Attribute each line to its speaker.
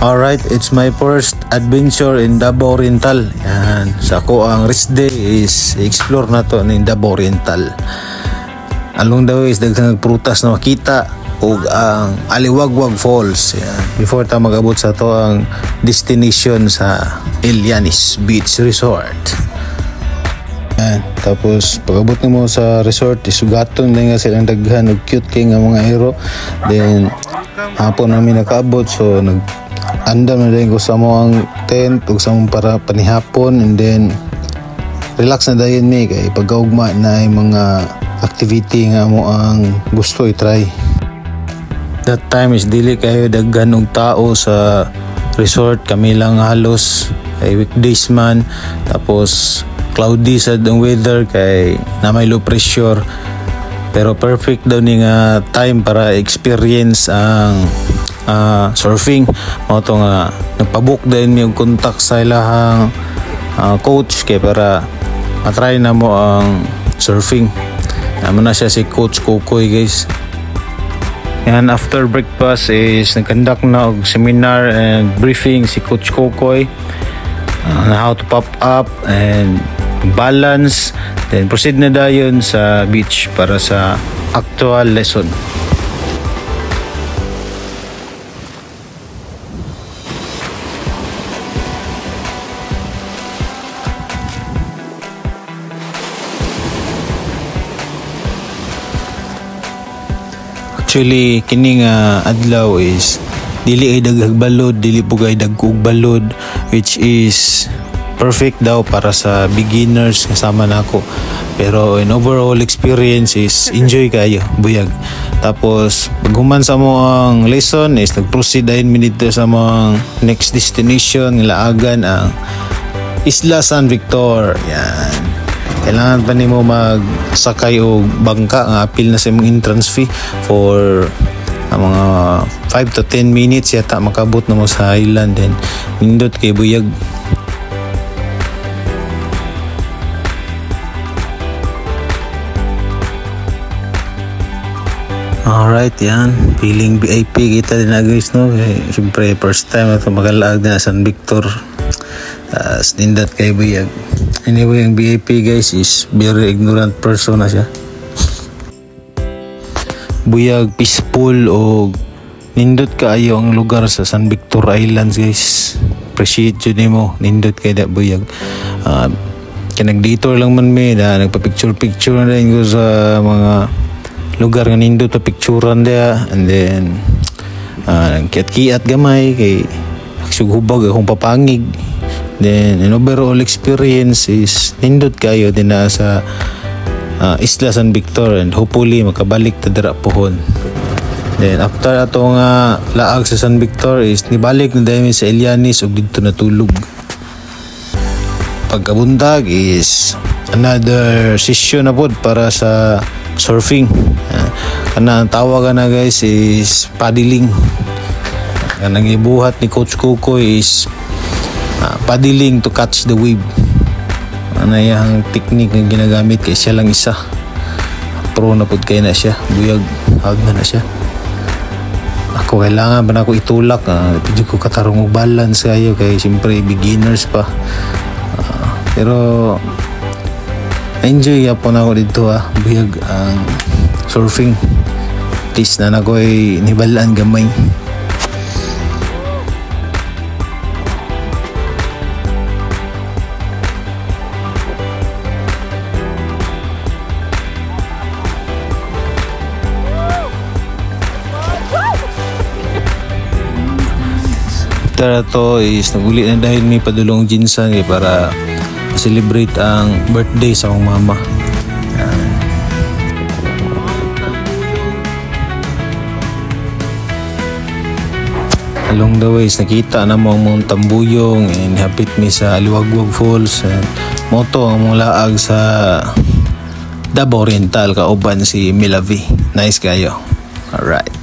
Speaker 1: Alright, it's my first adventure in Davao Oriental. Yan, sa ko ang rest day is explore na to in Davao Oriental. Along the way is daghang prutas na makita ug ang Aliwagwag Falls. Yan, before ta magabot sa to ang destination sa Ilianis Beach Resort. Yan, tapos pag-abot nimo sa resort isugaton na nga silang daghan ug cute kay nga mga hero. Then hapon namin nakaabot, so andam na din ko sa mga tent ug sa para panihapon, and then relax na dayon mi kay pagkaugma na ay mga activity nga mo ang gusto i-try. That time is dili kayo daghan og tao sa resort, kami lang halos kay weekdays man, tapos cloudy sa ang weather kay na may low pressure, pero perfect daw ni nga time para experience ang surfing. Mo to nga nagpabook din mi og contact sa ilahang coach kay para matry na mo ang surfing. Naman na siya si Coach Kokoy, guys. And after breakfast is nag-conduct na og seminar and briefing si Coach Kokoy on how to pop up and balance, then proceed na dayon sa beach para sa actual lesson. Actually, kining adlaw is dili ay daghag balod, dili pugay dagkog balod, which is perfect daw para sa beginners kasama nako. Pero in overall experience is enjoy kayo, buyag. Tapos paghuman sa mo ang lesson is nag-proceed din mi dito sa mga next destination, nilaagan ang Isla San Victor. Yan. Kailangan pa nimo magsakay og bangka nga apil na sa imong entrance fee for mga 5 to 10 minutes yata makabot na mo sa island, then nindot kay buyag. Alright, yan. Feeling VIP kita din na, guys, no? Siyempre, first time na ito magalaag na San Victor. Nindot kay buyag. Anyway, ang VIP, guys, is very ignorant person na siya. Buyag, peaceful, o nindot kaayo ang lugar sa San Victor Islands, guys. Appreciate yun mo. Nindot kay da buyag. Nag-detour lang man may na nagpa-picture na rin ko sa mga lugar nga nindot pa picturean dia, and then kiat-kiat gamay kay aksugubag akong papangig. Then in overall experience is nindot kayo din na sa Isla San Victor, and hopefully makabalik ta dira pohon. Then after ato nga laag sa San Victor is nibalik na dami sa Ilianis ug didto natulog. Pagkabuntag is another session na pod para sa surfing. Kana ang tawag na, guys, is paddling. Kanang ibuhat ni Coach Kokoy is paddling to catch the wave. Ano yung technique na ginagamit kay siya lang isa. Pro na pod kay na siya. Buyag, hawag na siya. Ako kailangan ba na ako itulak? Pwede ko katarong balance kayo kay siyempre beginners pa. Pero enjoy po na ako dito, buyag ang surfing. At least na ako'y nibalaan gamay. After to is naguli na dahil may padulong Jinsan para celebrate ang birthday sa akong mama. Along the way nakita na mo ang Tambuyong and hapit mi sa Aliwagwag Falls, and moto ang mong laag sa Davao Oriental kauban si Milavi. Nice kayo. Alright.